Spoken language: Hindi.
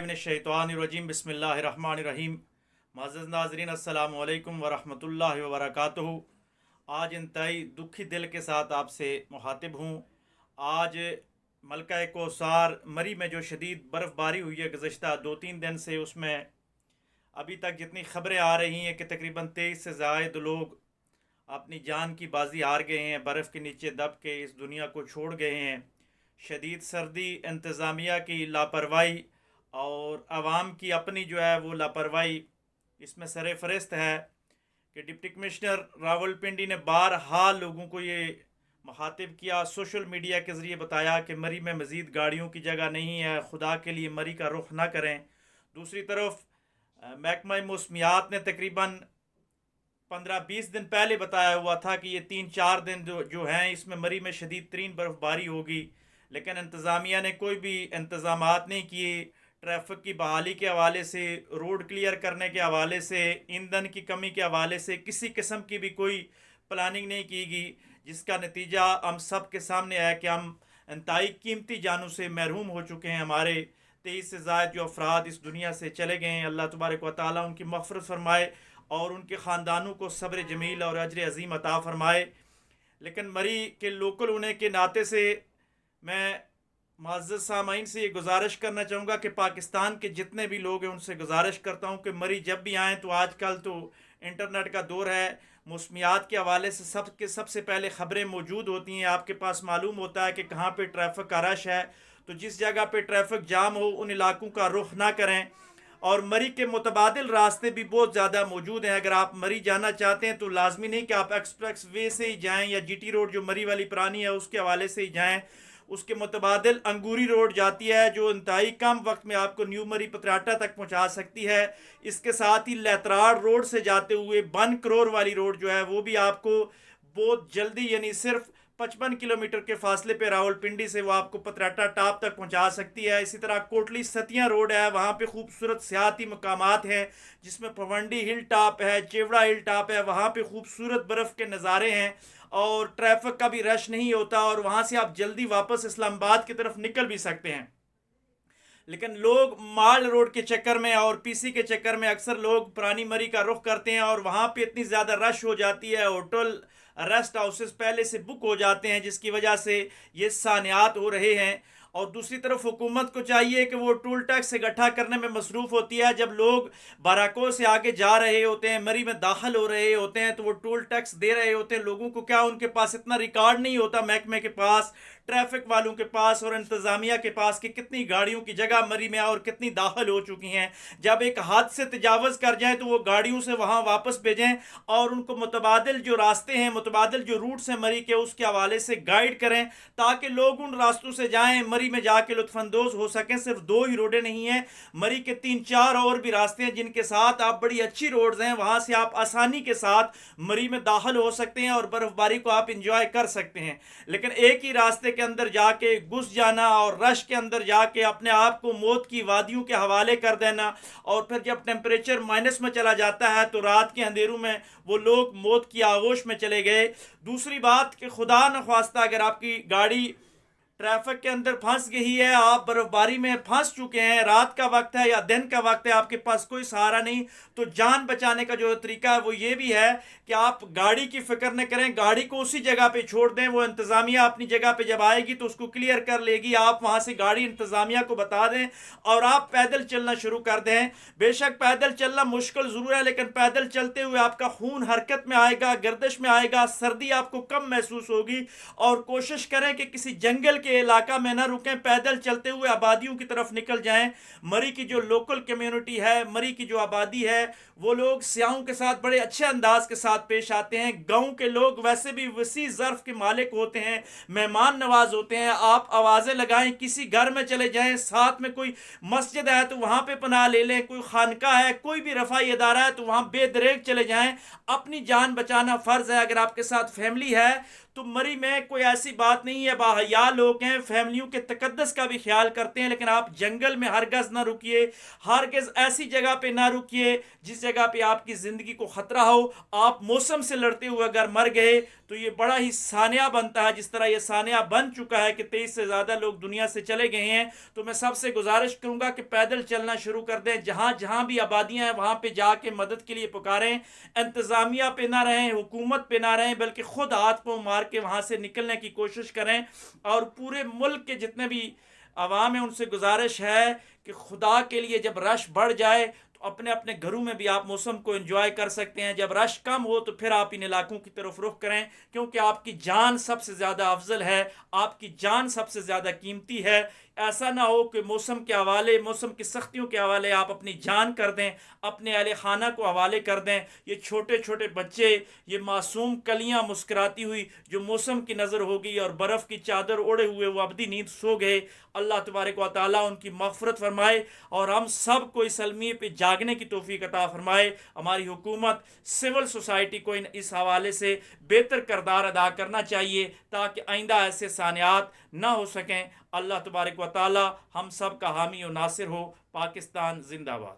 बिस्मिल्लाहिर्रहमानिर्रहीम बिस्मिल्लाहिर्रहमानिर्रहीम। मुअज़्ज़ज़ नाज़रीन, अस्सलामु अलैकुम वरहमतुल्लाहि वबरकातुहू। आज इंतहाई दुखी दिल के साथ आपसे मुखातिब हूँ। आज मलका कौसार मरी में जो शदीद बर्फ़बारी हुई है गुज़श्ता 2-3 दिन से, उसमें अभी तक जितनी ख़बरें आ रही हैं कि तकरीबन 23 से ज़ायद लोग अपनी जान की बाजी हार गए हैं, बर्फ़ के नीचे दब के इस दुनिया को छोड़ गए हैं। शदीद सर्दी, इंतज़ामिया की लापरवाही और आवाम की अपनी जो है वो लापरवाही इसमें सरे फहरिस्त है कि डिप्टी कमिश्नर रावलपिंडी ने बारहा लोगों को ये मुखातिब किया, सोशल मीडिया के ज़रिए बताया कि मरी में मज़ीद गाड़ियों की जगह नहीं है, खुदा के लिए मरी का रुख ना करें। दूसरी तरफ महकमा मौसमियात ने तकरीबन 15-20 दिन पहले बताया हुआ था कि ये 3-4 दिन जो हैं इसमें मरी में शदीद तरीन बर्फ़बारी होगी, लेकिन इंतज़ामिया ने कोई भी इंतज़ामात नहीं किए। ट्रैफिक की बहाली के हवाले से, रोड क्लियर करने के हवाले से, ईंधन की कमी के हवाले से किसी किस्म की भी कोई प्लानिंग नहीं की गई, जिसका नतीजा हम सब के सामने है कि हम इंतहाई कीमती जानों से महरूम हो चुके हैं। हमारे 23 से ज़ायद जो अफराद इस दुनिया से चले गए हैं, अल्लाह तबारक व तआला उनकी मग़फ़िरत फ़रमाए और उनके ख़ानदानों को सब्र जमील और अजर अज़ीम अता फ़रमाए। लेकिन मरी के लोकल होने के नाते से मैं मुअज़्ज़ज़ सामाईन से ये गुजारिश करना चाहूँगा कि पाकिस्तान के जितने भी लोग हैं उनसे गुजारिश करता हूँ कि मरी जब भी आएँ तो आजकल तो इंटरनेट का दौर है, मौसमियात के हवाले से सबसे पहले ख़बरें मौजूद होती हैं, आपके पास मालूम होता है कि कहाँ पे ट्रैफिक का रश है। तो जिस जगह पे ट्रैफिक जाम हो उन इलाकों का रुख ना करें। और मरी के मुतबादिल रास्ते भी बहुत ज़्यादा मौजूद हैं। अगर आप मरी जाना चाहते हैं तो लाजमी नहीं कि आप एक्सप्रेस वे से ही जाएँ या GT रोड जो मरी वाली पुरानी है उसके हवाले से ही जाएँ। उसके मुतबादिल अंगूरी रोड जाती है जो इंतहाई कम वक्त में आपको न्यू मरी पतराटा तक पहुंचा सकती है। इसके साथ ही लेतराड़ रोड से जाते हुए बन करोर वाली रोड जो है वो भी आपको बहुत जल्दी, यानी सिर्फ 55 किलोमीटर के फासले पे रावलपिंडी से वो आपको पतराटा टॉप तक पहुंचा सकती है। इसी तरह कोटली सतिया रोड है, वहाँ पे खूबसूरत सियाती मकामात हैं जिसमें पवंडी हिल टॉप है, चेवड़ा हिल टॉप है, वहाँ पे खूबसूरत बर्फ़ के नज़ारे हैं और ट्रैफिक का भी रश नहीं होता और वहाँ से आप जल्दी वापस इस्लामाबाद की तरफ निकल भी सकते हैं। लेकिन लोग माल रोड के चक्कर में और PC के चक्कर में अक्सर लोग पुरानी मरी का रुख करते हैं और वहाँ पे इतनी ज़्यादा रश हो जाती है, होटल रेस्ट हाउसेस पहले से बुक हो जाते हैं, जिसकी वजह से ये सानियात हो रहे हैं। और दूसरी तरफ हुकूमत को चाहिए कि वो टोल टैक्स इकट्ठा करने में मसरूफ़ होती है। जब लोग बाराको से आगे जा रहे होते हैं, मरी में दाखिल हो रहे होते हैं, तो वो टोल टैक्स दे रहे होते हैं लोगों को। क्या उनके पास इतना रिकॉर्ड नहीं होता महकमे के पास, ट्रैफिक वालों के पास और इंतज़ामिया के पास कि कितनी गाड़ियों की जगह मरी में और कितनी दाखिल हो चुकी हैं? जब एक हद से तजावज़ कर जाएँ तो वो गाड़ियों से वहाँ वापस भेजें और उनको मुतबादिल जो रास्ते हैं, मुतबादिल जो रूट्स हैं मरी के, उसके हवाले से गाइड करें ताकि लोग उन रास्तों से जाएँ, मरी में जाके लुत्फ़अंदोज़ हो सकें। सिर्फ 2 ही रोडें नहीं हैं, मरी के 3-4 और भी रास्ते हैं जिनके साथ आप बड़ी अच्छी रोड्स हैं, वहाँ से आप आसानी के साथ मरी में दाखिल हो सकते हैं और बर्फ़बारी को आप इंजॉय कर सकते हैं। लेकिन एक ही रास्ते के अंदर जाके घुस जाना और रश के अंदर जाके अपने आप को मौत की वादियों के हवाले कर देना, और फिर जब टेम्परेचर माइनस में चला जाता है तो रात के अंधेरों में वो लोग मौत की आगोश में चले गए। दूसरी बात कि खुदा न ख्वास्ता अगर आपकी गाड़ी ट्रैफिक के अंदर फंस गई है, आप बर्फबारी में फंस चुके हैं, रात का वक्त है या दिन का वक्त है, आपके पास कोई सहारा नहीं, तो जान बचाने का जो तरीका है वो ये भी है कि आप गाड़ी की फिक्र न करें, गाड़ी को उसी जगह पे छोड़ दें। वो इंतज़ामिया अपनी जगह पे जब आएगी तो उसको क्लियर कर लेगी, आप वहाँ से गाड़ी इंतज़ामिया को बता दें और आप पैदल चलना शुरू कर दें। बेशक पैदल चलना मुश्किल ज़रूर है, लेकिन पैदल चलते हुए आपका खून हरकत में आएगा, गर्दिश में आएगा, सर्दी आपको कम महसूस होगी। और कोशिश करें कि किसी जंगल के इलाका में ना रुकें, पैदल चलते हुए आबादियों की तरफ निकल जाएं। मरी की जो लोकल कम्युनिटी है, मरी की जो आबादी है, वो लोग सियाहों के साथ बड़े अच्छे अंदाज के साथ पेश आते हैं। गांव के लोग वैसे भी वसी ज़र्फ के मालिक होते हैं, मेहमान नवाज होते हैं। आप आवाज़ें लगाएं, किसी घर में चले जाएं, साथ में कोई मस्जिद है तो वहाँ पे पनाह ले लें, कोई खानका है, कोई भी रफ़ाई इदारा है तो वहाँ बेदरेक चले जाएं। अपनी जान बचाना फ़र्ज़ है। अगर आपके साथ फैमिली है तो मरी में कोई ऐसी बात नहीं है, बाहया लोग हैं, फैमिलियों के तकद्दस का भी ख्याल करते हैं, लेकिन आप जंगल में हरगज़ ना रुकिए, हरगज़ ऐसी जगह पे ना रुकिए जिस जगह पे आपकी ज़िंदगी को ख़तरा हो। आप मौसम से लड़ते हुए अगर मर गए तो ये बड़ा ही सानिया बनता है, जिस तरह ये सानिया बन चुका है कि 23 से ज़्यादा लोग दुनिया से चले गए हैं। तो मैं सबसे गुजारिश करूँगा कि पैदल चलना शुरू कर दें, जहाँ जहाँ भी आबादियाँ हैं वहाँ पे जाके मदद के लिए पुकारें। इंतज़ामिया पे ना रहें, हुकूमत पे ना रहें, बल्कि ख़ुद हाथ पाँव मार के वहाँ से निकलने की कोशिश करें। और पूरे मुल्क के जितने भी अवाम है उनसे गुजारिश है कि खुदा के लिए जब रश बढ़ जाए तो अपने अपने घरों में भी आप मौसम को एंजॉय कर सकते हैं। जब रश कम हो तो फिर आप इन इलाकों की तरफ रुख करें, क्योंकि आपकी जान सबसे ज़्यादा अफजल है, आपकी जान सबसे ज़्यादा कीमती है। ऐसा ना हो कि मौसम के हवाले, मौसम की सख्तियों के हवाले आप अपनी जान कर दें, अपने अहले खाना को हवाले कर दें। ये छोटे छोटे बच्चे, ये मासूम कलियां मुस्कुराती हुई जो मौसम की नज़र हो गई और बर्फ़ की चादर ओढ़े हुए वो अबदी नींद सो गए। अल्लाह तबारक व तआला उनकी मग़फ़िरत फरमाए और हम सब को इस अलमिये पे जागने की तौफ़ीक़ अता फरमाए। हमारी हुकूमत, सिविल सोसाइटी को इस हवाले से बेहतर किरदार अदा करना चाहिए ताकि आइंदा ऐसे सानियात ना हो सकें। अल्लाह तबारक व तआला हम सब का हामी और नासिर हो। पाकिस्तान जिंदाबाद।